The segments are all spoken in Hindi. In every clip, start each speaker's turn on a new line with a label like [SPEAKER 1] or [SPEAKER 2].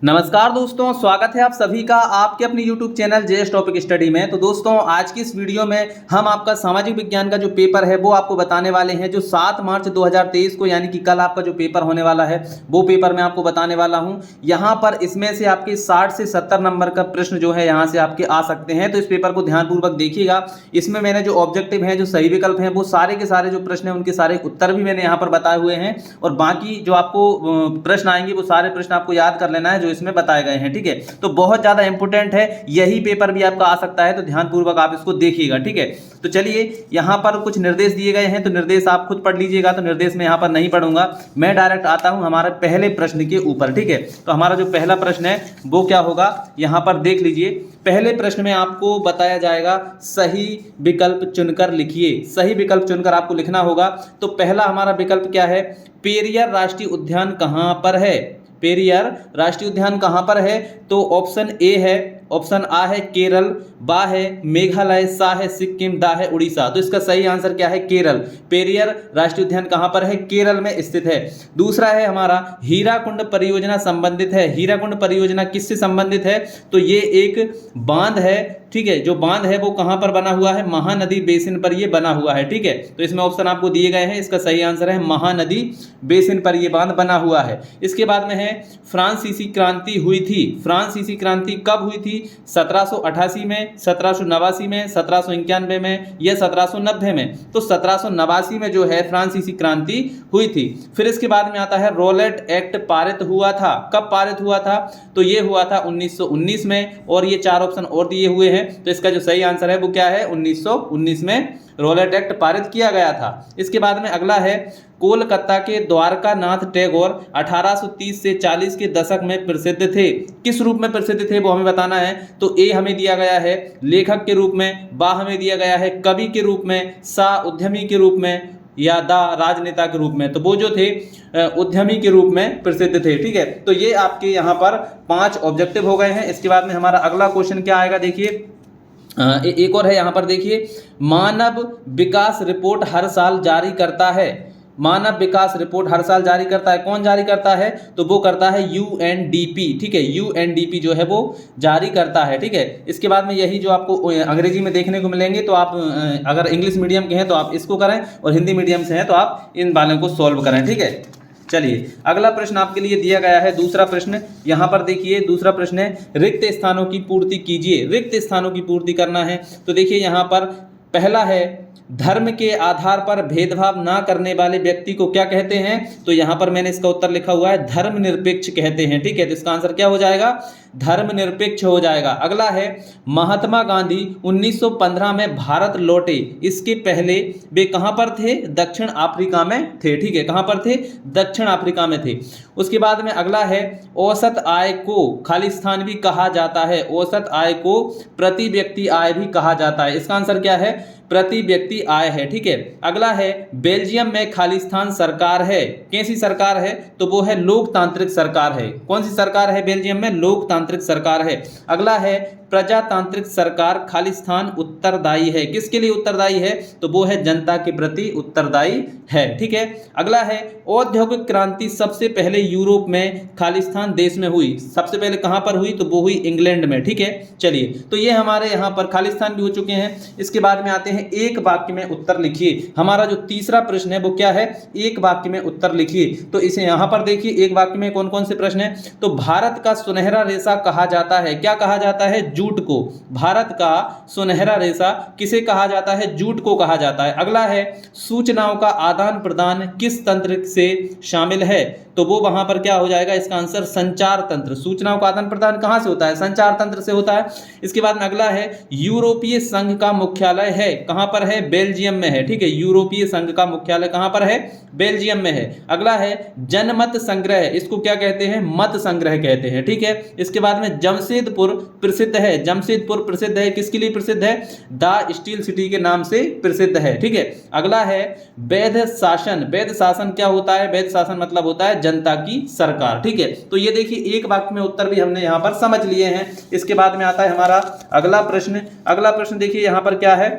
[SPEAKER 1] नमस्कार दोस्तों, स्वागत है आप सभी का आपके अपने YouTube channel JS topic study में। तो दोस्तों, आज की इस वीडियो में हम आपका सामाजिक विज्ञान का जो पेपर है वो आपको बताने वाले हैं। जो 7 मार्च 2023 को यानी कि कल आपका जो पेपर होने वाला है वो पेपर मैं आपको बताने वाला हूं। यहां पर इसमें से आपके 60 से 70 नंबर का प्रश्न जो है यहां से आपके आ सकते हैं। तो इस पेपर को ध्यानपूर्वक देखिएगा। इसमें मैंने जो ऑब्जेक्टिव है, जो सही विकल्प हैं, वो सारे के सारे जो प्रश्न हैं उनके सारे उत्तर भी मैंने यहाँ पर बताए हुए हैं। और बाकी जो आपको प्रश्न आएंगे वो सारे प्रश्न आपको याद कर लेना है जो इसमें बताए गए हैं। ठीक है, तो बहुत ज्यादा इंपॉर्टेंट है, यही पेपर भी आपका आ सकता है, तो ध्यानपूर्वक आप इसको देखिएगा। ठीक है, तो चलिए यहां पर कुछ निर्देश दिए गए हैं, तो निर्देश आप खुद पढ़ लीजिएगा। तो निर्देश में यहां पर नहीं पढ़ूंगा, मैं डायरेक्ट आता हूं हमारे पहले प्रश्न के ऊपर। ठीक है, तो हमारा जो पहला प्रश्न है वो क्या होगा, यहां पर देख लीजिए। पहले प्रश्न में आपको बताया जाएगा सही विकल्प चुनकर लिखिए। सही विकल्प चुनकर आपको लिखना होगा। तो पहला हमारा विकल्प क्या है, पेरियार राष्ट्रीय उद्यान कहां पर है। पेरियार राष्ट्रीय उद्यान कहां पर है, तो ऑप्शन ए है, ऑप्शन आ है केरल, बा है मेघालय, सा है सिक्किम, दा है उड़ीसा। तो इसका सही आंसर क्या है, केरल। पेरियार राष्ट्रीय उद्यान कहां पर है, केरल में स्थित है। दूसरा है हमारा हीराकुंड परियोजना संबंधित है। हीराकुंड परियोजना किससे संबंधित है, तो ये एक बांध है। ठीक है, जो बांध है वो कहां पर बना हुआ है, महानदी बेसिन पर ये बना हुआ है। ठीक है, तो इसमें ऑप्शन आपको दिए गए हैं, इसका सही आंसर है महानदी बेसिन पर ये बांध बना हुआ है। इसके बाद में है फ्रांसीसी क्रांति हुई थी। फ्रांसीसी क्रांति कब हुई थी, 1788 में, 1789 में, 1791 में या 1790 में। तो 1789 में जो है फ्रांसीसी क्रांति हुई थी। फिर इसके बाद में आता है रोलेट एक्ट पारित हुआ था। कब पारित हुआ था, तो ये हुआ था 1919 में। और ये 4 ऑप्शन और दिए हुए हैं, तो इसका जो सही आंसर है वो क्या है, 1919 में रोलेट एक्ट पारित किया गया था। इसके बाद में अगला है कोलकाता के द्वारका नाथ टैगोर 1830 से 40 के दशक में प्रसिद्ध थे। किस रूप में प्रसिद्ध थे वो हमें बताना है। तो ए हमें दिया गया है लेखक के रूप में, बा हमें दिया गया है कवि के रूप में, सा उद्यमी के रूप में, या दा राजनेता के रूप में। तो वो जो थे उद्यमी के रूप में प्रसिद्ध थे। ठीक है, तो ये आपके यहाँ पर 5 ऑब्जेक्टिव हो गए हैं। इसके बाद में हमारा अगला क्वेश्चन क्या आएगा, देखिए एक और है यहाँ पर, देखिए मानव विकास रिपोर्ट हर साल जारी करता है। मानव विकास रिपोर्ट हर साल जारी करता है, कौन जारी करता है, तो वो करता है यूएनडीपी। ठीक है, यूएनडीपी जो है वो जारी करता है। ठीक है, इसके बाद में यही जो आपको अंग्रेजी में देखने को मिलेंगे, तो आप अगर इंग्लिश मीडियम के हैं तो आप इसको करें, और हिंदी मीडियम से हैं तो आप इन वालों को सॉल्व करें। ठीक है, चलिए अगला प्रश्न आपके लिए दिया गया है, दूसरा प्रश्न। यहां पर देखिए दूसरा प्रश्न है रिक्त स्थानों की पूर्ति कीजिए। रिक्त स्थानों की पूर्ति करना है। तो देखिए यहां पर पहला है धर्म के आधार पर भेदभाव ना करने वाले व्यक्ति को क्या कहते हैं, तो यहां पर मैंने इसका उत्तर लिखा हुआ है धर्मनिरपेक्ष कहते हैं। ठीक है, तो इसका आंसर क्या हो जाएगा, धर्मनिरपेक्ष हो जाएगा। अगला है महात्मा गांधी 1915 में भारत लौटे, इसके पहले वे कहां पर थे, दक्षिण अफ्रीका में थे। ठीक है, कहां पर थे, दक्षिण अफ्रीका में थे। उसके बाद में अगला है औसत आय को खालिस्तान भी कहा जाता है। औसत आय को प्रति व्यक्ति आय भी कहा जाता है। इसका आंसर क्या है, प्रति व्यक्ति आय है। ठीक है, अगला है बेल्जियम में खालिस्तान सरकार है। कैसी सरकार है, तो वो है लोकतांत्रिक सरकार है। कौन सी सरकार है बेल्जियम में, लोकतांत्रिक सरकार है। अगला है प्रजातांत्रिक सरकार खालिस्तान उत्तरदायी है। किसके लिए उत्तरदायी है, तो वो है जनता के प्रति उत्तरदायी है। ठीक है, अगला है औद्योगिक क्रांति सबसे पहले यूरोप में खालिस्तान देश में हुई। सबसे पहले कहां पर हुई, तो वो हुई इंग्लैंड में। ठीक है, चलिए तो ये हमारे यहाँ पर खालिस्तान भी हो चुके हैं। इसके बाद में आते हैं एक वाक्य में उत्तर लिखिए। हमारा जो तीसरा प्रश्न है वो क्या है, एक वाक्य में उत्तर लिखिए। तो इसे यहाँ पर देखिए एक वाक्य में कौन कौन से प्रश्न है, तो भारत का सुनहरा रेशा कहा जाता है। क्या कहा जाता है, जूट को। भारत का सुनहरा रेशा किसे कहा जाता है, जूट को कहा जाता है। अगला है सूचनाओं का आदान प्रदान किस तंत्र से शामिल है, तो वो वहां पर क्या हो जाएगा, इसका आंसर संचार तंत्र। सूचनाओं का आदान प्रदान कहां से होता है, संचार तंत्र से होता है। इसके बाद में अगला है यूरोपीय संघ का मुख्यालय है, कहां पर है, बेल्जियम में है। ठीक है, यूरोपीय संघ का मुख्यालय कहां पर है, बेल्जियम में है। अगला है जनमत संग्रह, इसको क्या कहते हैं, मत संग्रह कहते हैं। ठीक है, इसके बाद में जमशेदपुर प्रसिद्ध है। जमशेदपुर प्रसिद्ध है, किसके लिए प्रसिद्ध है, द स्टील सिटी के नाम से प्रसिद्ध है। ठीक है, अगला है वैध शासन। वैध शासन क्या होता है, वैध शासन मतलब होता है जनता की सरकार। ठीक है, तो ये देखिए एक वाक्य में उत्तर भी हमने यहां पर समझ लिए हैं। इसके बाद में आता है हमारा अगला प्रश्न। अगला प्रश्न देखिए यहां पर क्या है,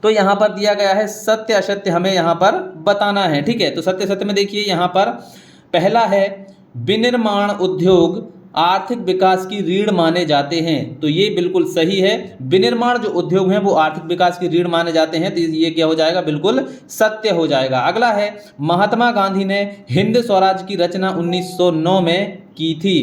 [SPEAKER 1] तो यहां पर दिया गया है सत्य असत्य हमें यहां पर बताना है। ठीक है, तो सत्य सत्य में देखिए यहां पर पहला है विनिर्माण उद्योग आर्थिक विकास की रीढ़ माने जाते हैं। तो ये बिल्कुल सही है, विनिर्माण जो उद्योग हैं वो आर्थिक विकास की रीढ़ माने जाते हैं, तो ये क्या हो जाएगा, बिल्कुल सत्य हो जाएगा। अगला है, महात्मा गांधी ने हिंद स्वराज की रचना 1909 में की थी।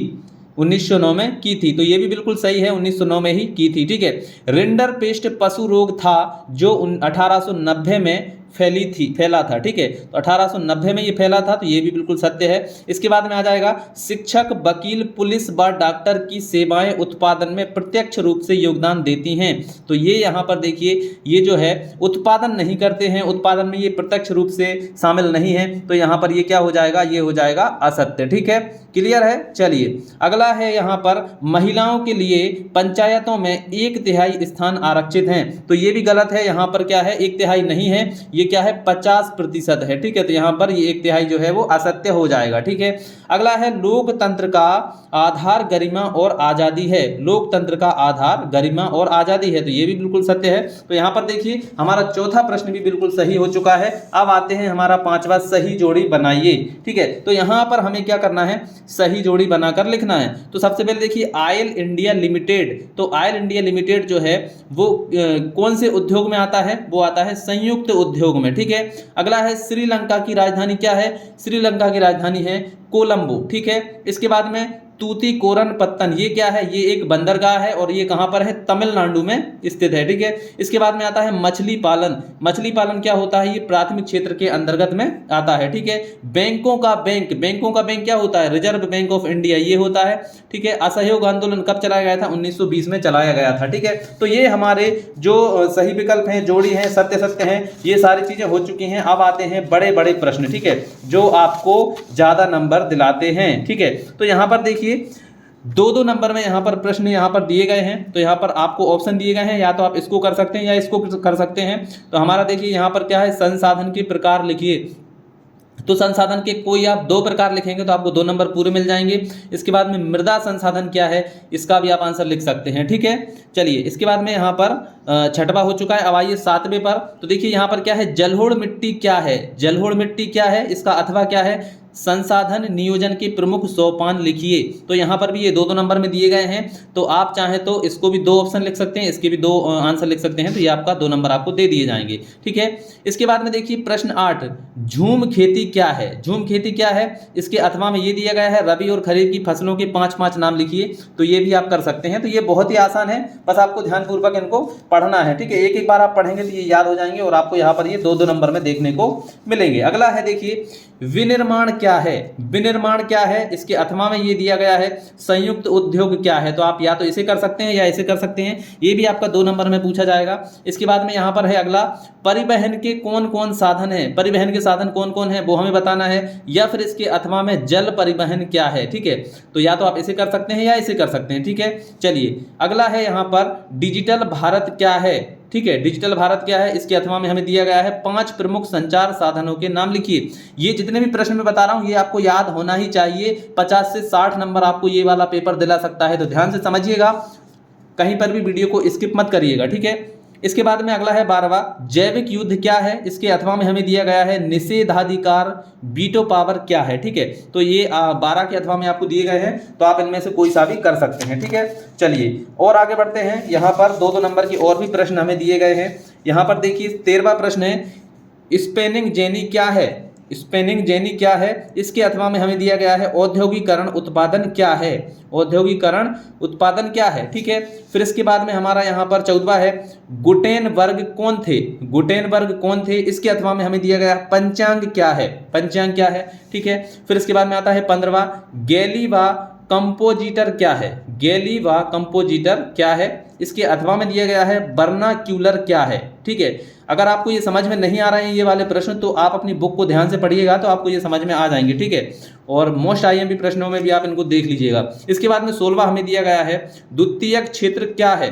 [SPEAKER 1] 1909 में की थी, तो ये भी बिल्कुल सही है, 1909 में ही की थी। ठीक है, रिंडरपेस्ट पशु रोग था जो 1890 में फैला था। ठीक है, तो 1890 में ये फैला था, तो ये भी बिल्कुल सत्य है। इसके बाद में आ जाएगा, शिक्षक, वकील, पुलिस व डॉक्टर की सेवाएं उत्पादन में प्रत्यक्ष रूप से योगदान देती हैं। तो ये यहाँ पर देखिए, ये जो है उत्पादन नहीं करते हैं, उत्पादन में ये प्रत्यक्ष रूप से शामिल नहीं है, तो यहाँ पर ये क्या हो जाएगा, ये हो जाएगा असत्य। ठीक है, क्लियर है। चलिए अगला है, यहाँ पर महिलाओं के लिए पंचायतों में 1/3 स्थान आरक्षित हैं। तो ये भी गलत है, यहाँ पर क्या है, 1/3 नहीं है, ये क्या है, 50% है। ठीक है, तो यहाँ पर ये 1/3 जो है वो असत्य हो जाएगा। ठीक है, अगला है, लोकतंत्र का आधार गरिमा और आज़ादी है। लोकतंत्र का आधार गरिमा और आज़ादी है, तो ये भी बिल्कुल सत्य है। तो यहाँ पर देखिए, हमारा चौथा प्रश्न भी बिल्कुल सही हो चुका है। अब आते हैं हमारा पांचवा, सही जोड़ी बनाइए। ठीक है, तो यहाँ पर हमें क्या करना है, सही जोड़ी बनाकर लिखना है। तो सबसे पहले देखिए, ऑयल इंडिया लिमिटेड, तो ऑयल इंडिया लिमिटेड जो है वो कौन से उद्योग में आता है, वो आता है संयुक्त उद्योग में। ठीक है, अगला है, श्रीलंका की राजधानी क्या है, श्रीलंका की राजधानी है कोलंबो। ठीक है, इसके बाद में तूतीकोरन पत्तन, ये क्या है, ये एक बंदरगाह है और ये कहां पर है, तमिलनाडु में स्थित है। ठीक है, इसके बाद में आता है मछली पालन। मछली पालन क्या होता है, ये प्राथमिक क्षेत्र के अंतर्गत में आता है। ठीक है, बैंकों का बैंक, बैंकों का बैंक क्या होता है, रिजर्व बैंक ऑफ इंडिया, ये होता है। ठीक है, असहयोग आंदोलन कब चलाया गया था, 1920 में चलाया गया था। ठीक है, तो ये हमारे जो सही विकल्प हैं, जोड़ी हैं, सत्य सत्य हैं, ये सारी चीजें हो चुकी हैं। अब आते हैं बड़े बड़े प्रश्न, ठीक है, जो आपको ज्यादा नंबर दिलाते हैं। ठीक है, तो यहां पर देखिए, 2-2 नंबर में यहाँ पर प्रश्न यहाँ पर दिए गए हैं। तो यहाँ पर आपको ऑप्शन दिए गए हैं, या तो आप इसको कर सकते हैं या इसको कर सकते हैं। तो हमारा देखिए यहाँ पर क्या है, संसाधन के प्रकार लिखिए। तो संसाधन के कोई आप 2 प्रकार लिखेंगे तो आपको 2 नंबर पूरे मिल जाएंगे। इसके बाद में मृदा संसाधन क्या है, इसका भी आप आंसर लिख सकते हैं। ठीक है, चलिए इसके बाद में यहाँ पर छठवां हो चुका है। अब आइए 7वें पर। तो देखिए यहाँ पर क्या है, जलोढ़ मिट्टी क्या है, जलोढ़ मिट्टी क्या है, इसका अथवा क्या है, संसाधन नियोजन के प्रमुख सोपान लिखिए। तो यहाँ पर भी ये 2-2 नंबर में दिए गए हैं। तो आप चाहें तो इसको भी 2 ऑप्शन लिख सकते हैं, इसके भी 2 आंसर लिख सकते हैं, तो ये आपका 2 नंबर आपको दे दिए जाएंगे। ठीक है, इसके बाद में देखिए प्रश्न 8, झूम खेती क्या है, झूम खेती क्या है, इसके अथवा में ये दिया गया है, रबी और खरीफ की फसलों के 5-5 नाम लिखिए। तो ये भी आप कर सकते हैं। तो ये बहुत ही आसान है, बस आपको ध्यानपूर्वक इनको पढ़ना है। ठीक है, एक एक बार आप पढ़ेंगे तो ये याद हो जाएंगे और आपको यहाँ पर ये 2-2 नंबर में देखने को मिलेंगे। अगला है देखिए, विनिर्माण क्या है, विनिर्माण क्या है, इसके अथवा में ये दिया गया है, संयुक्त उद्योग क्या है। तो आप या तो इसे कर सकते हैं या इसे कर सकते हैं, ये भी आपका 2 नंबर में पूछा जाएगा। इसके बाद में यहाँ पर है अगला, परिवहन के कौन कौन साधन है, परिवहन के साधन कौन कौन है वो हमें बताना है, या फिर इसके अथवा में जल परिवहन क्या है। ठीक है, तो या तो आप इसे कर सकते हैं या इसे कर सकते हैं। ठीक है, चलिए अगला है यहाँ पर, डिजिटल भारत क्या है। ठीक है, डिजिटल भारत क्या है, इसके अथवा में हमें दिया गया है, 5 प्रमुख संचार साधनों के नाम लिखिए। ये जितने भी प्रश्न मैं बता रहा हूं ये आपको याद होना ही चाहिए, 50 से 60 नंबर आपको ये वाला पेपर दिला सकता है। तो ध्यान से समझिएगा, कहीं पर भी वीडियो को स्किप मत करिएगा। ठीक है, इसके बाद में अगला है 12वां, जैविक युद्ध क्या है, इसके अथवा में हमें दिया गया है, निषेधाधिकार वीटो पावर क्या है। ठीक है, तो ये 12 के अथवा में आपको दिए गए हैं, तो आप इनमें से कोई सा भी कर सकते हैं। ठीक है, चलिए और आगे बढ़ते हैं। यहाँ पर 2-2 नंबर की और भी प्रश्न हमें दिए गए हैं। यहाँ पर देखिए 13वां प्रश्न है, स्पेनिंग जेनी क्या है, स्पेनिंग जेनी क्या है, इसके अथवा में हमें दिया गया है, औद्योगिकरण उत्पादन क्या है, औद्योगिकरण उत्पादन क्या है। ठीक है, फिर इसके बाद में हमारा यहाँ पर 14वां है, गुटेनबर्ग कौन थे, गुटेनबर्ग कौन थे, इसके अथवा में हमें दिया गया पंचांग क्या है, पंचांग क्या है। ठीक है, फिर इसके बाद में आता है 15वां, गैलीवा कंपोजिटर क्या है, गैलीवा कंपोजिटर क्या है, इसके अथवा में दिया गया है, वर्नाक्यूलर क्या है। ठीक है, अगर आपको ये समझ में नहीं आ रहे हैं ये वाले प्रश्न, तो आप अपनी बुक को ध्यान से पढ़िएगा तो आपको ये समझ में आ जाएंगे। ठीक है, और मोस्ट आईएमपी प्रश्नों में भी आप इनको देख लीजिएगा। इसके बाद में 16वां हमें दिया गया है, द्वितीयक क्षेत्र क्या है,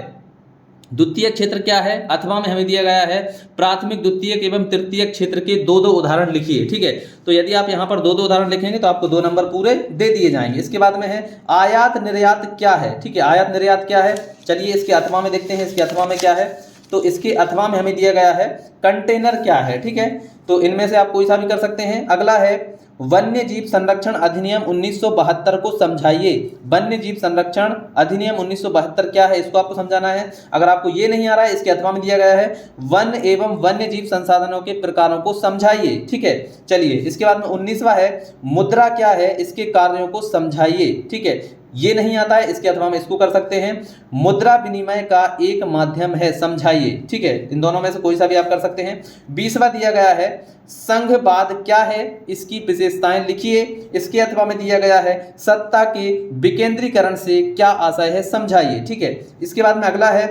[SPEAKER 1] द्वितीयक क्षेत्र क्या है, अथवा में हमें दिया गया है, प्राथमिक द्वितीयक एवं तृतीयक क्षेत्र के 2-2 उदाहरण लिखिए। ठीक है, तो यदि आप यहाँ पर 2-2 उदाहरण लिखेंगे तो आपको 2 नंबर पूरे दे दिए जाएंगे। इसके बाद में है, आयात निर्यात क्या है। ठीक है, आयात निर्यात क्या है, चलिए इसके अथवा में देखते हैं, इसके अथवा में क्या है। तो इसके अथवा में हमें दिया गया है, कंटेनर क्या है। ठीक है, तो इनमें से आप कोई सा भी कर सकते हैं। अगला है, वन्य जीव संरक्षण अधिनियम 1972 को समझाइए। वन्य जीव संरक्षण अधिनियम 1972 क्या है, इसको आपको समझाना है। अगर आपको ये नहीं आ रहा है, इसके अथवा में दिया गया है वन एवं वन्य जीव संसाधनों के प्रकारों को समझाइए। ठीक है, चलिए इसके बाद में 19वां है मुद्रा क्या है, इसके कार्यों को समझाइए। ठीक है, ये नहीं आता है, इसके अथवा में इसको कर सकते हैं मुद्रा विनिमय का एक माध्यम है, समझाइए। ठीक है, इन दोनों में से कोई सा भी आप कर सकते हैं। 20वां दिया गया है संघवाद क्या है, इसकी विशेषताएं लिखिए। इसके अथवा में दिया गया है सत्ता के विकेंद्रीकरण से क्या आशय है, समझाइए। ठीक है, इसके बाद में अगला है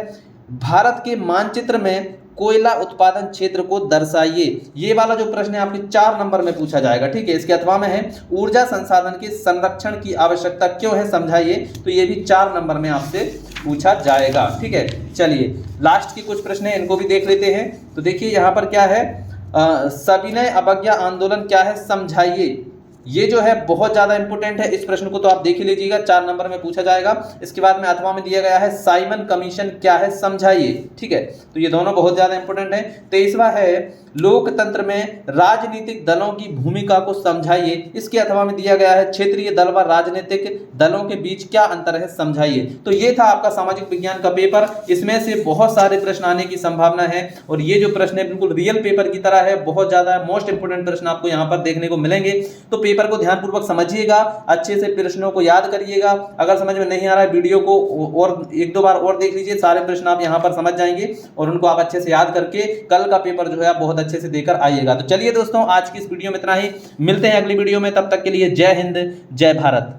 [SPEAKER 1] भारत के मानचित्र में कोयला उत्पादन क्षेत्र को दर्शाइए। ये वाला जो प्रश्न है आपके 4 नंबर में पूछा जाएगा। ठीक है, इसके अथवा में है ऊर्जा संसाधन के संरक्षण की आवश्यकता क्यों है, समझाइए। तो ये भी 4 नंबर में आपसे पूछा जाएगा। ठीक है, चलिए लास्ट की कुछ प्रश्न है, इनको भी देख लेते हैं। तो देखिए यहाँ पर क्या है, सविनय अवज्ञा आंदोलन क्या है, समझाइए। ये जो है बहुत ज्यादा इंपॉर्टेंट है, इस प्रश्न को तो आप देख ही लीजिएगा, 4 नंबर में पूछा जाएगा। इसके बाद में अथवा में दिया गया है साइमन कमीशन क्या है, समझाइए। ठीक है, तो ये दोनों बहुत ज्यादा इंपॉर्टेंट है। 23वां है लोकतंत्र में राजनीतिक दलों की भूमिका को समझाइए। इसके अथवा में दिया गया है क्षेत्रीय दल व राजनीतिक दलों के बीच क्या अंतर है, समझाइए। तो ये था आपका सामाजिक विज्ञान का पेपर। इसमें से बहुत सारे प्रश्न आने की संभावना है और ये जो प्रश्न है बिल्कुल रियल पेपर की तरह है, बहुत ज्यादा मोस्ट इंपोर्टेंट प्रश्न आपको यहाँ पर देखने को मिलेंगे। तो पेपर को ध्यानपूर्वक समझिएगा, अच्छे से प्रश्नों को याद करिएगा। अगर समझ में नहीं आ रहा है, वीडियो को और 1-2 बार और देख लीजिए, सारे प्रश्न आप यहाँ पर समझ जाएंगे और उनको आप अच्छे से याद करके कल का पेपर जो है आप बहुत अच्छे से देकर आइएगा। तो चलिए दोस्तों, आज की इस वीडियो में इतना ही, मिलते हैं अगली वीडियो में, तब तक के लिए जय हिंद, जय भारत।